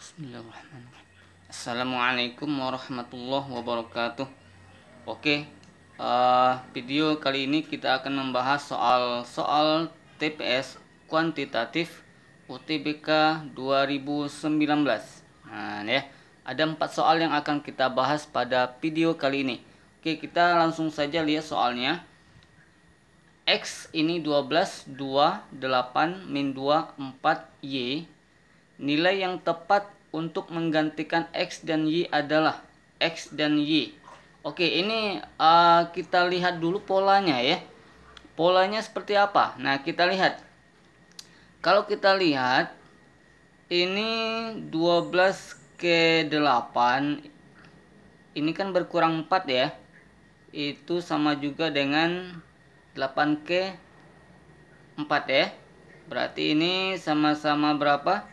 Bismillahirrahmanirrahim. Assalamualaikum warahmatullahi wabarakatuh. Oke, video kali ini kita akan membahas soal TPS kuantitatif UTBK 2019. Nah, ya, ada 4 soal yang akan kita bahas pada video kali ini. Oke, kita langsung saja lihat soalnya. X ini 12, 2, 8, min 2, 4, Y. Nilai yang tepat untuk menggantikan X dan Y adalah X dan Y. Oke, ini kita lihat dulu polanya ya. Polanya seperti apa? Nah, kita lihat. Kalau kita lihat, ini 12 ke 8. Ini kan berkurang 4 ya. Itu sama juga dengan 8 ke 4 ya. Berarti ini sama-sama berapa?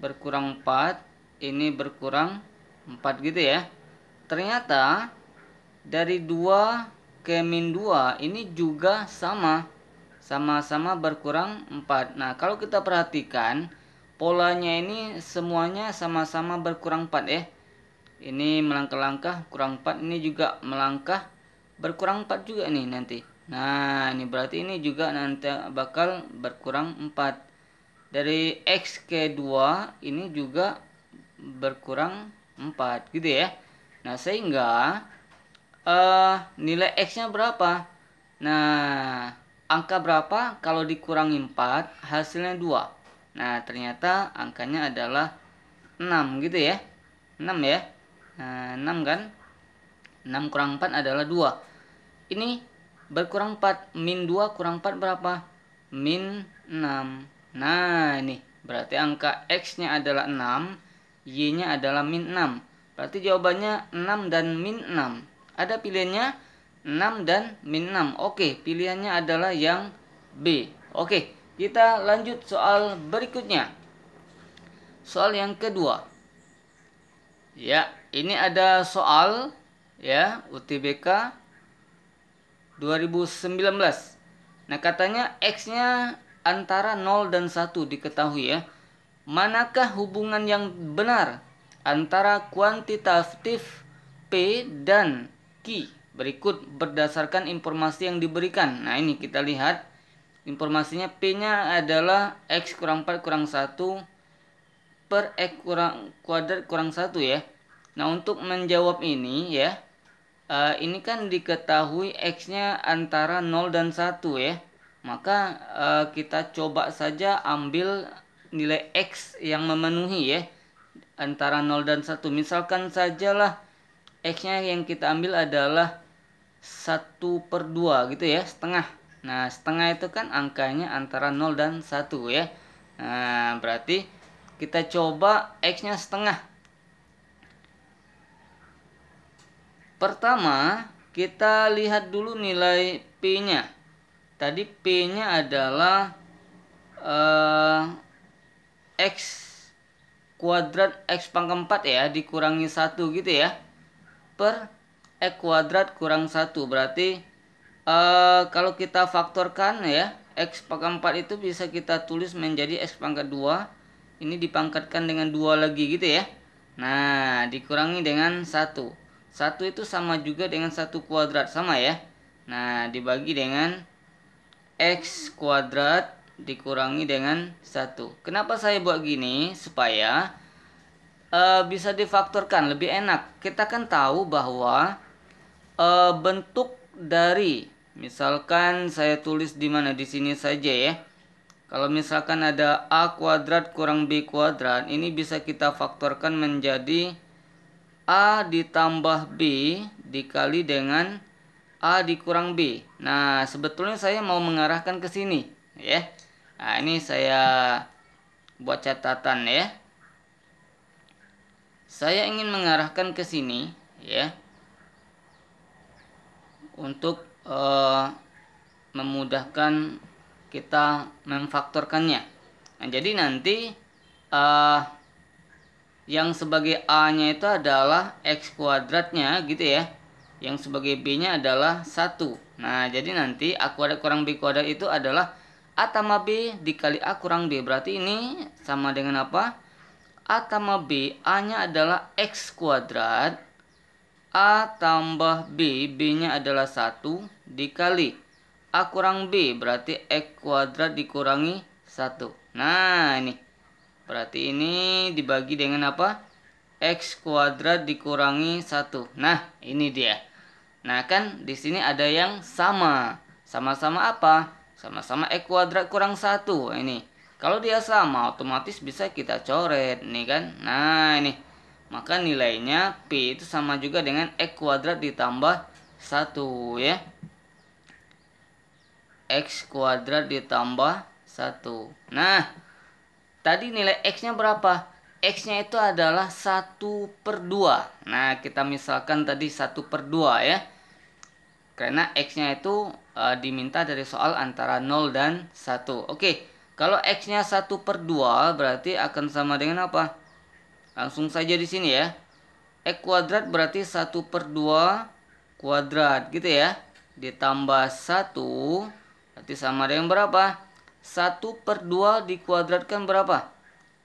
Berkurang 4, ini berkurang 4 gitu ya. Ternyata dari 2 ke min 2 ini juga sama-sama berkurang 4. Nah, kalau kita perhatikan polanya ini semuanya sama-sama berkurang 4 ya. Ini melangkah-langkah kurang 4, ini juga melangkah berkurang 4 juga nih nanti. Nah, ini berarti ini juga nanti bakal berkurang 4. Dari X ke 2 ini juga berkurang 4 gitu ya. Nah, sehingga nilai X nya berapa? Nah, angka berapa kalau dikurangi 4 hasilnya 2. Nah, ternyata angkanya adalah 6 gitu ya. 6 ya. Nah, 6 kan? 6 kurang 4 adalah 2. Ini berkurang 4, min 2 kurang 4 berapa? Min 6. Nah, ini berarti angka X-nya adalah 6, Y-nya adalah min 6. Berarti jawabannya 6 dan min 6. Ada pilihannya 6 dan min 6. Oke, pilihannya adalah yang B. Oke, kita lanjut soal berikutnya. Soal yang kedua. Ya, ini ada soal ya UTBK 2019. Nah, katanya X-nya antara 0 dan 1 diketahui ya. Manakah hubungan yang benar antara kuantitatif P dan Q berikut berdasarkan informasi yang diberikan. Nah, ini kita lihat informasinya. P-nya adalah X kurang 4 kurang 1 per X kuadrat kurang 1 ya. Nah, untuk menjawab ini ya, ini kan diketahui X-nya antara 0 dan 1 ya. Maka kita coba saja ambil nilai X yang memenuhi ya, antara 0 dan 1. Misalkan sajalah X-nya yang kita ambil adalah 1/2 gitu ya, setengah. Nah, setengah itu kan angkanya antara 0 dan 1 ya. Nah, berarti kita coba X-nya setengah. Pertama, kita lihat dulu nilai P-nya. Tadi P-nya adalah X kuadrat X pangkat 4 ya, dikurangi 1 gitu ya, per X kuadrat kurang 1. Berarti kalau kita faktorkan ya, X pangkat 4 itu bisa kita tulis menjadi X pangkat 2. Ini dipangkatkan dengan 2 lagi gitu ya. Nah, dikurangi dengan 1. 1 itu sama juga dengan 1 kuadrat, sama ya. Nah, dibagi dengan X kuadrat dikurangi dengan 1. Kenapa saya buat gini? Supaya bisa difaktorkan lebih enak. Kita kan tahu bahwa bentuk dari, misalkan saya tulis di mana, di sini saja ya. Kalau misalkan ada A kuadrat kurang B kuadrat, ini bisa kita faktorkan menjadi A ditambah B dikali dengan A dikurang B. Nah, sebetulnya saya mau mengarahkan ke sini ya. Nah, ini saya buat catatan ya. Saya ingin mengarahkan ke sini ya, untuk memudahkan kita memfaktorkannya. Nah, jadi nanti yang sebagai A-nya itu adalah X kuadratnya gitu ya. Yang sebagai B-nya adalah 1. Nah, jadi nanti A kuadrat kurang B kuadrat itu adalah A tambah B dikali A kurang B. Berarti ini sama dengan apa? A tambah B, A-nya adalah X kuadrat. A tambah B, B-nya adalah 1 dikali A kurang B, berarti X kuadrat dikurangi 1. Nah, ini. Berarti ini dibagi dengan apa? X kuadrat dikurangi 1. Nah, ini dia. Nah, kan di sini ada yang sama. Sama-sama apa? Sama-sama X kuadrat kurang 1. Ini. Kalau dia sama, otomatis bisa kita coret. Nih kan. Nah, ini. Maka nilainya P itu sama juga dengan X kuadrat ditambah 1 ya. X kuadrat ditambah 1. Nah, tadi nilai X-nya berapa? X-nya itu adalah 1/2. Nah, kita misalkan tadi 1/2 ya. Karena X-nya itu diminta dari soal antara 0 dan 1. Oke, kalau X-nya 1/2 berarti akan sama dengan apa? Langsung saja di sini ya. X kuadrat berarti 1/2 kuadrat gitu ya. Ditambah 1 berarti sama dengan berapa? 1/2 dikuadratkan berapa?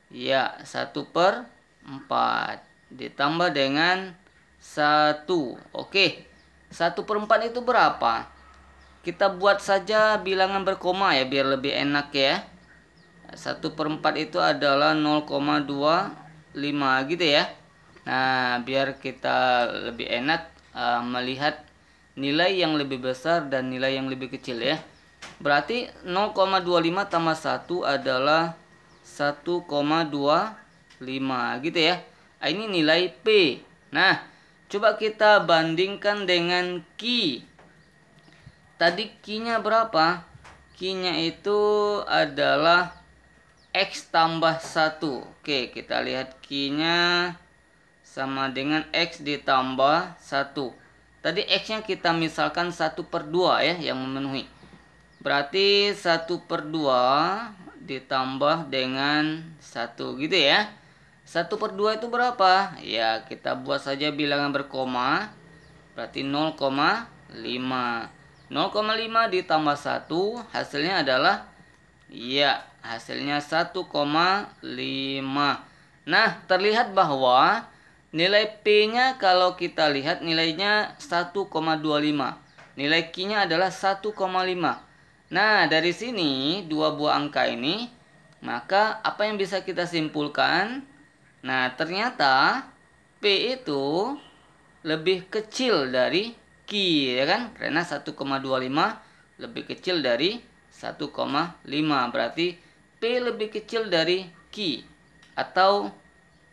Ya, 1/4 ditambah dengan 1. Oke, 1/4 itu berapa? Kita buat saja bilangan berkoma ya, biar lebih enak ya. 1/4 itu adalah 0,25 gitu ya. Nah, biar kita lebih enak melihat nilai yang lebih besar dan nilai yang lebih kecil ya. Berarti 0,25 tambah 1 adalah 1,25 gitu ya. Ini nilai P. Nah, coba kita bandingkan dengan Q. Tadi Q-nya berapa? Q-nya itu adalah X tambah 1. Oke, kita lihat Q-nya sama dengan X ditambah 1. Tadi X-nya kita misalkan 1/2 ya, yang memenuhi. Berarti 1/2 ditambah dengan 1 gitu ya. 1/2 itu berapa? Ya, kita buat saja bilangan berkoma. Berarti 0,5. 0,5 ditambah 1 hasilnya adalah ya, hasilnya 1,5. Nah, terlihat bahwa nilai P-nya kalau kita lihat nilainya 1,25. Nilai Q-nya adalah 1,5. Nah, dari sini dua buah angka ini, maka apa yang bisa kita simpulkan? Nah, ternyata P itu lebih kecil dari Q, ya kan? Karena 1,25 lebih kecil dari 1,5. Berarti P lebih kecil dari Q. Atau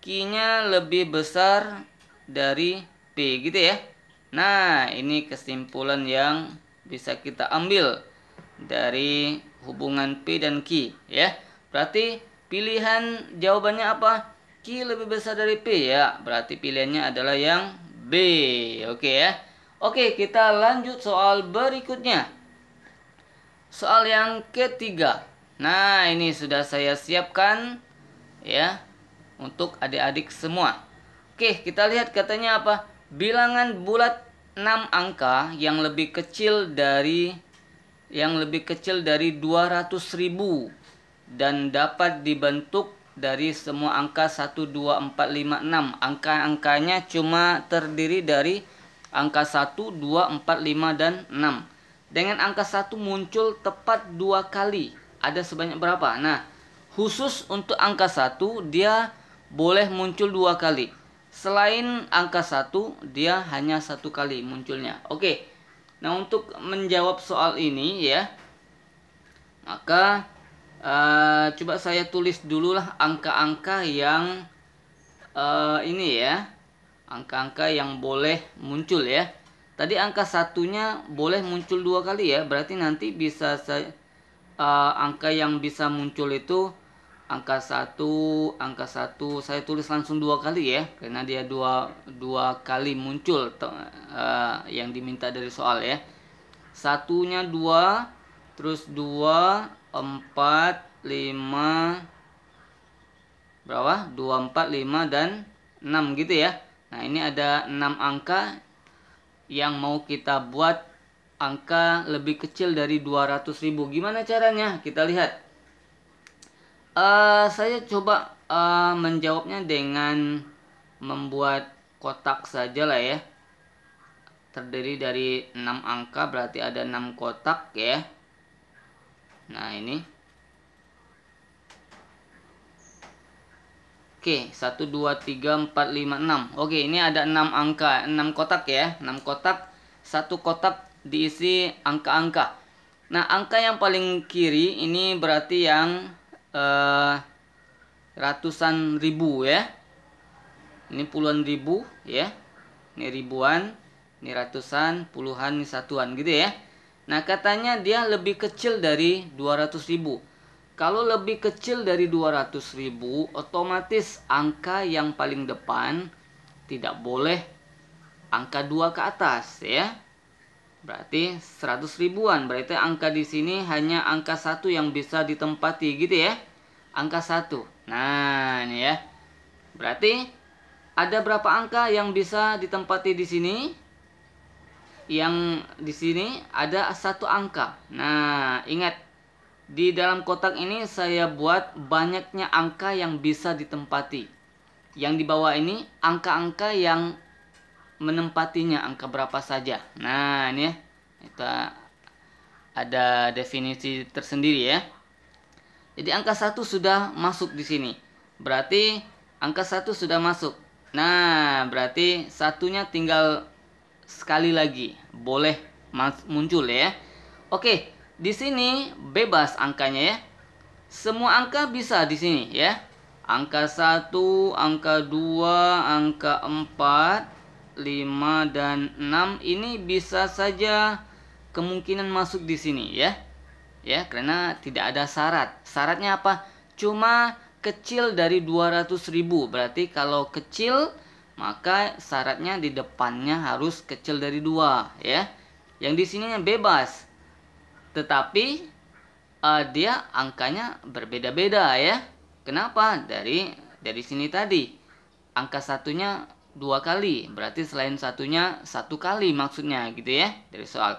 Q-nya lebih besar dari P gitu ya. Nah, ini kesimpulan yang bisa kita ambil dari hubungan P dan Q ya. Berarti pilihan jawabannya apa? Q lebih besar dari P ya. Berarti pilihannya adalah yang B. Oke ya. Oke, kita lanjut soal berikutnya. Soal yang ketiga. Nah, ini sudah saya siapkan ya untuk adik-adik semua. Oke, kita lihat katanya apa? Bilangan bulat 6 angka yang lebih kecil dari 200.000 dan dapat dibentuk dari semua angka 1, 2, 4, 5, 6. Angka-angkanya cuma terdiri dari angka 1, 2, 4, 5, dan 6. Dengan angka 1 muncul tepat 2 kali. Ada sebanyak berapa? Nah, khusus untuk angka 1 dia boleh muncul 2 kali. Selain angka 1 dia hanya 1 kali munculnya. Oke. Nah, untuk menjawab soal ini ya, maka coba saya tulis dulu lah angka-angka yang ini ya, angka-angka yang boleh muncul ya. Tadi angka satunya boleh muncul 2 kali ya, berarti nanti bisa angka yang bisa muncul itu angka 1 saya tulis langsung 2 kali ya, karena dia dua kali muncul yang diminta dari soal ya. Satunya 2, terus 2, 4, 5, berapa? 2, 4, 5, dan 6 gitu ya. Nah, ini ada 6 angka yang mau kita buat angka lebih kecil dari 200.000. Gimana caranya? Kita lihat. Saya coba menjawabnya dengan membuat kotak saja lah ya. Terdiri dari 6 angka, berarti ada 6 kotak ya. Nah ini. Oke, 1, 2, 3, 4, 5, 6. Oke, ini ada 6 angka, 6 kotak ya. 6 kotak, satu kotak diisi angka-angka. Nah, angka yang paling kiri ini berarti yang ratusan ribu ya. Ini puluhan ribu ya. Ini ribuan, ini ratusan, puluhan, ini satuan gitu ya. Nah, katanya dia lebih kecil dari 200.000. Kalau lebih kecil dari 200.000, otomatis angka yang paling depan tidak boleh angka 2 ke atas ya. Berarti 100 ribuan. Berarti angka di sini hanya angka 1 yang bisa ditempati gitu ya. Angka 1. Nah, ini ya. Berarti ada berapa angka yang bisa ditempati di sini? Yang di sini ada 1 angka. Nah, ingat di dalam kotak ini saya buat banyaknya angka yang bisa ditempati. Yang di bawah ini angka-angka yang menempatinya, angka berapa saja. Nah, ini ya. Kita ada definisi tersendiri ya. Jadi angka 1 sudah masuk di sini. Berarti angka 1 sudah masuk. Nah, berarti satunya tinggal sekali lagi boleh muncul ya. Oke, di sini bebas angkanya ya. Semua angka bisa di sini ya. Angka 1, angka 2, angka 4, 5 dan 6 ini bisa saja kemungkinan masuk di sini ya. Ya, karena tidak ada syarat. Syaratnya apa? Cuma kecil dari 200.000. Berarti kalau kecil maka syaratnya di depannya harus kecil dari 2 ya. Yang di sininya bebas. Tetapi dia angkanya berbeda-beda ya. Kenapa? Dari sini tadi angka satunya 2 kali, berarti selain satunya 1 kali maksudnya gitu ya dari soal.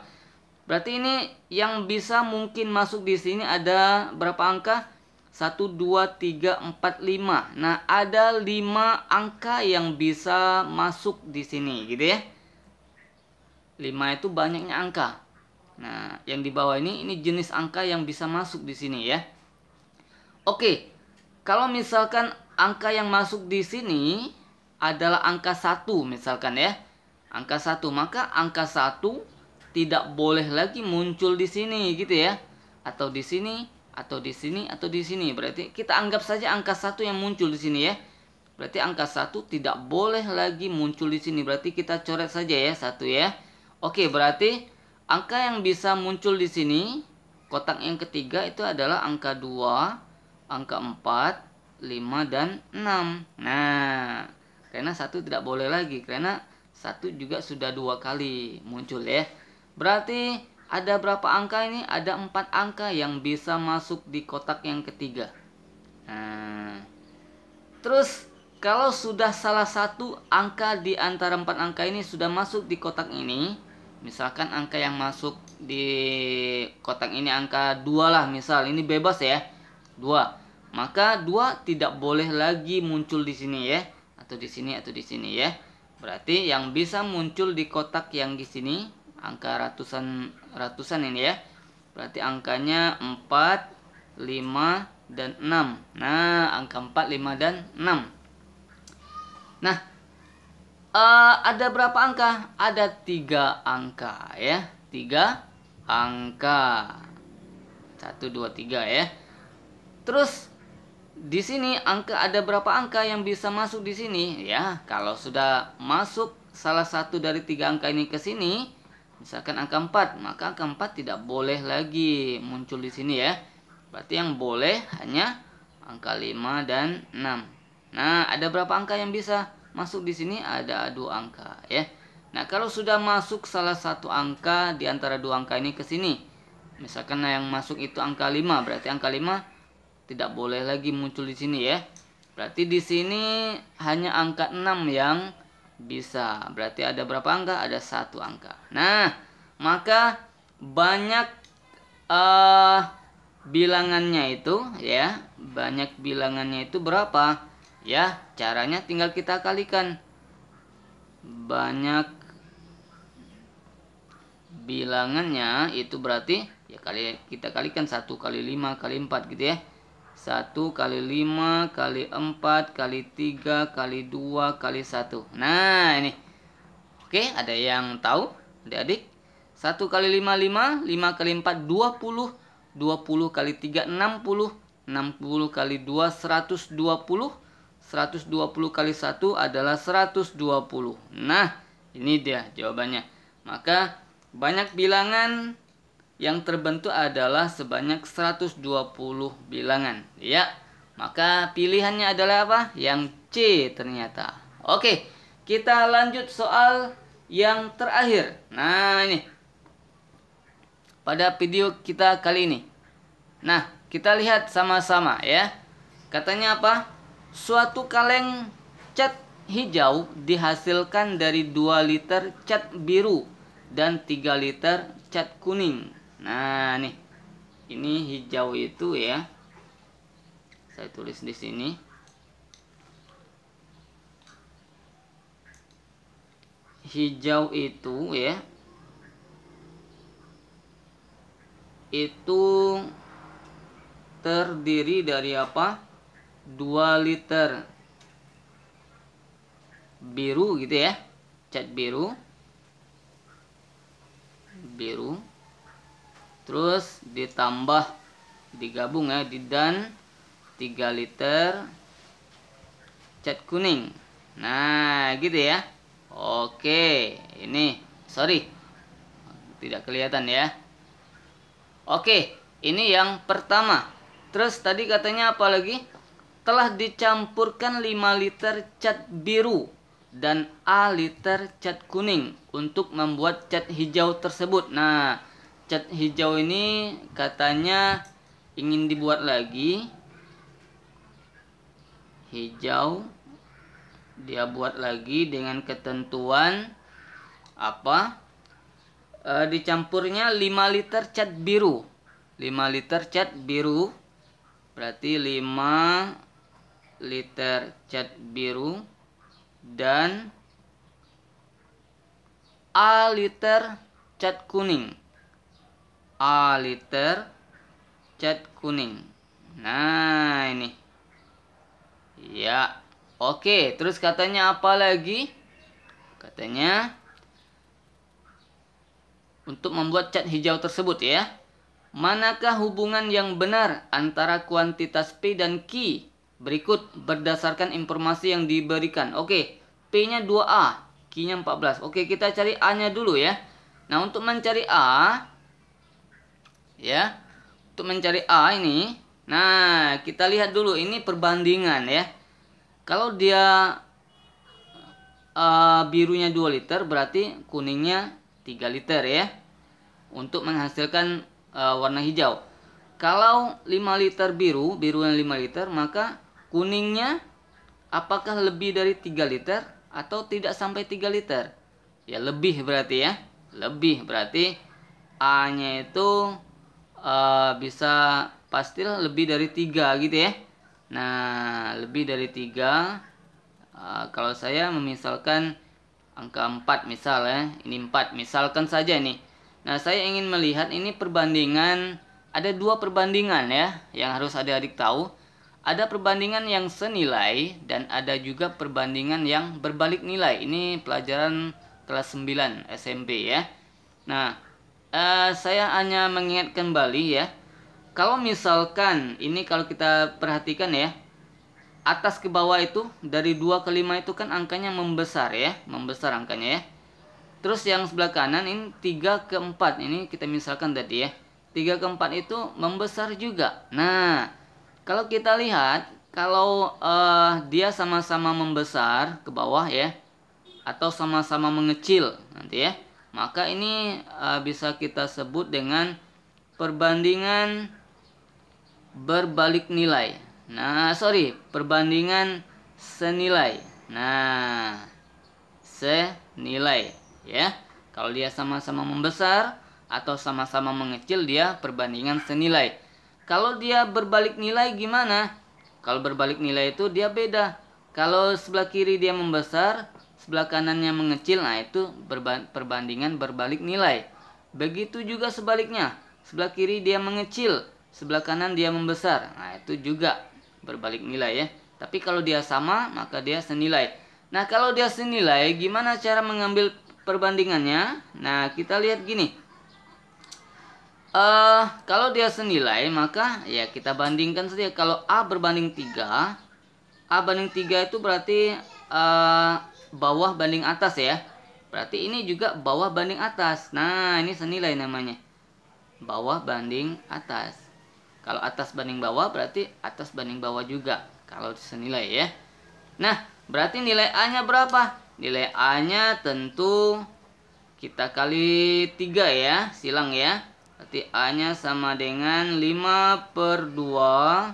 Berarti ini yang bisa mungkin masuk di sini ada berapa angka? 1, 2, 3, 4, 5. Nah, ada 5 angka yang bisa masuk di sini gitu ya. 5 itu banyaknya angka. Nah, yang di bawah ini jenis angka yang bisa masuk di sini ya. Oke. Kalau misalkan angka yang masuk di sini adalah angka 1 misalkan ya. Angka 1, maka angka 1 tidak boleh lagi muncul di sini gitu ya. Atau di sini, atau di sini, atau di sini. Berarti kita anggap saja angka 1 yang muncul di sini ya. Berarti angka 1 tidak boleh lagi muncul di sini. Berarti kita coret saja ya 1 ya. Oke, berarti angka yang bisa muncul di sini kotak yang ketiga itu adalah angka 2, angka 4, 5 dan 6. Nah, karena 1 tidak boleh lagi karena 1 juga sudah 2 kali muncul ya. Berarti ada berapa angka ini? Ada 4 angka yang bisa masuk di kotak yang ketiga. Nah, terus kalau sudah salah satu angka di antara 4 angka ini sudah masuk di kotak ini, misalkan angka yang masuk di kotak ini angka 2 lah misal, ini bebas ya, 2. Maka 2 tidak boleh lagi muncul di sini ya, atau di sini atau di sini ya. Berarti yang bisa muncul di kotak yang di sini angka ratusan ini ya. Berarti angkanya 4, 5 dan 6. Nah, angka 4, 5 dan 6. Nah, ada berapa angka? Ada 3 angka ya. 3 angka. 1, 2, 3 ya. Terus di sini ada berapa angka yang bisa masuk di sini ya? Kalau sudah masuk salah satu dari 3 angka ini ke sini, misalkan angka 4, maka angka 4 tidak boleh lagi muncul di sini ya. Berarti yang boleh hanya angka 5 dan 6. Nah, ada berapa angka yang bisa masuk di sini? Ada 2 angka ya. Nah, kalau sudah masuk salah satu angka di antara 2 angka ini ke sini, misalkan yang masuk itu angka 5, berarti angka 5 tidak boleh lagi muncul di sini ya. Berarti di sini hanya angka 6 yang bisa. Berarti ada berapa angka? Ada 1 angka. Nah, maka banyak bilangannya itu ya, banyak bilangannya itu berapa? Ya, caranya tinggal kita kalikan. Banyak bilangannya itu berarti ya kita kalikan 1 kali 5 kali 4 gitu ya. 1 kali 5 kali 4 kali 3 kali 2 kali 1. Nah, ini. Oke, ada yang tahu? Adik-adik? 1 kali 5 5, 5 kali 4 20, 20 kali 3 60, 60 kali 2 120, 120 kali 1 adalah 120. Nah, ini dia jawabannya. Maka banyak bilangan yang terbentuk adalah sebanyak 120 bilangan. Ya, maka pilihannya adalah apa? Yang C ternyata. Oke, kita lanjut soal yang terakhir. Nah, ini. Pada video kita kali ini. Nah, kita lihat sama-sama ya. Katanya apa? Suatu kaleng cat hijau dihasilkan dari 2 liter cat biru dan 3 liter cat kuning. Nah, nih. Ini hijau itu ya. Saya tulis di sini. Hijau itu ya. Itu terdiri dari apa? 2 liter biru gitu ya, cat biru, terus ditambah digabung ya dan 3 liter cat kuning. Nah, gitu ya. Oke, ini sorry tidak kelihatan ya. Oke, ini yang pertama. Terus tadi katanya apa lagi? Telah dicampurkan 5 liter cat biru dan A liter cat kuning untuk membuat cat hijau tersebut. Nah, cat hijau ini katanya ingin dibuat lagi. Hijau dia buat lagi dengan ketentuan apa? Dicampurnya 5 liter cat biru. 5 liter cat biru berarti 5 liter cat biru dan A liter cat kuning. A liter cat kuning. Nah, ini. Ya. Oke, terus katanya apa lagi? Katanya untuk membuat cat hijau tersebut ya. Manakah hubungan yang benar antara kuantitas P dan Q berikut berdasarkan informasi yang diberikan? Oke, P-nya 2A, Q-nya 14. Oke, kita cari A-nya dulu ya. Nah, untuk mencari A ya. Untuk mencari A ini, nah, kita lihat dulu ini perbandingan ya. Kalau dia birunya 2 liter berarti kuningnya 3 liter ya. Untuk menghasilkan warna hijau. Kalau 5 liter birunya 5 liter, maka kuningnya apakah lebih dari 3 liter atau tidak sampai 3 liter? Ya, lebih berarti ya. Lebih berarti A-nya itu bisa pasti lebih dari 3 gitu ya. Nah, lebih dari 3. Kalau saya memisalkan angka 4 misal ya. Ini 4 misalkan saja nih. Nah, saya ingin melihat ini perbandingan. Ada 2 perbandingan ya yang harus adik-adik tahu. Ada perbandingan yang senilai dan ada juga perbandingan yang berbalik nilai. Ini pelajaran kelas 9 SMP ya. Nah, saya hanya mengingatkan kembali ya. Kalau misalkan ini kalau kita perhatikan ya, atas ke bawah itu dari 2 ke 5 itu kan angkanya membesar ya, membesar angkanya ya. Terus yang sebelah kanan ini 3 ke 4. Ini kita misalkan tadi ya. 3 ke 4 itu membesar juga. Nah, kalau kita lihat kalau dia sama-sama membesar ke bawah ya atau sama-sama mengecil nanti ya, maka ini bisa kita sebut dengan perbandingan berbalik nilai. Nah, perbandingan senilai. Nah, senilai ya. Kalau dia sama-sama membesar atau sama-sama mengecil, dia perbandingan senilai. Kalau dia berbalik nilai gimana? Kalau berbalik nilai itu dia beda. Kalau sebelah kiri dia membesar, sebelah kanannya mengecil, nah itu perbandingan berbalik nilai. Begitu juga sebaliknya. Sebelah kiri dia mengecil, sebelah kanan dia membesar. Nah itu juga berbalik nilai ya. Tapi kalau dia sama, maka dia senilai. Nah kalau dia senilai, gimana cara mengambil perbandingannya? Nah kita lihat gini. Kalau dia senilai, maka ya kita bandingkan saja. Kalau A berbanding 3, A banding 3 itu berarti bawah banding atas ya. Berarti ini juga bawah banding atas. Nah ini senilai namanya, bawah banding atas. Kalau atas banding bawah berarti atas banding bawah juga kalau senilai ya. Nah berarti nilai A nya berapa? Nilai A nya tentu kita kali 3 ya, silang ya. Berarti A nya sama dengan 5/2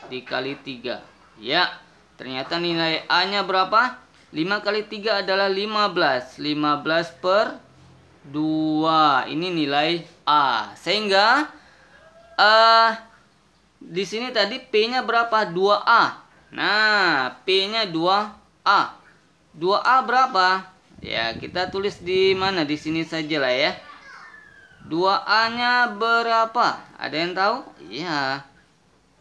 dikali 3. Ya, ternyata nilai A nya berapa? 5 kali 3 adalah 15. 15/2. Ini nilai A. Sehingga di sini tadi P nya berapa? 2A. Nah, P nya 2A. 2A berapa? Ya, kita tulis di mana? Di sini saja lah ya. 2A nya berapa? Ada yang tahu? Iya.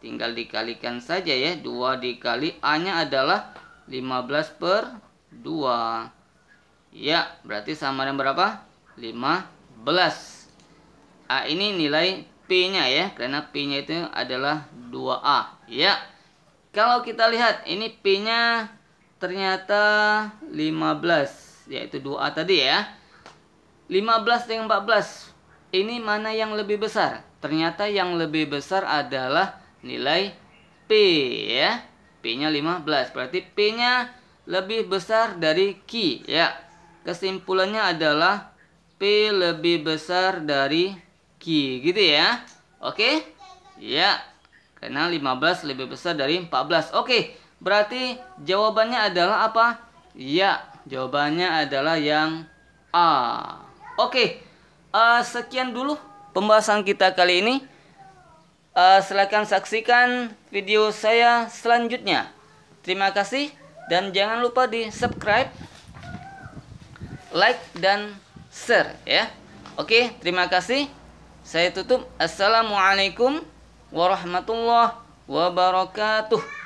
Tinggal dikalikan saja ya. 2 dikali A nya adalah 15/2. Ya, berarti sama dengan berapa? 15. A ini nilai P nya ya. Karena P nya itu adalah 2A. Ya. Kalau kita lihat ini P nya ternyata 15. Yaitu 2A tadi ya. 15 dengan 14. Ini mana yang lebih besar? Ternyata yang lebih besar adalah nilai P ya. P-nya 15. Berarti P-nya lebih besar dari Q ya. Kesimpulannya adalah P lebih besar dari Q gitu ya. Oke? Ya. Karena 15 lebih besar dari 14. Oke. Berarti jawabannya adalah apa? Ya, jawabannya adalah yang A. Oke. Sekian dulu pembahasan kita kali ini. Silakan saksikan video saya selanjutnya. Terima kasih dan jangan lupa di subscribe, like dan share ya. Oke, terima kasih. Saya tutup. Assalamualaikum warahmatullahi wabarakatuh.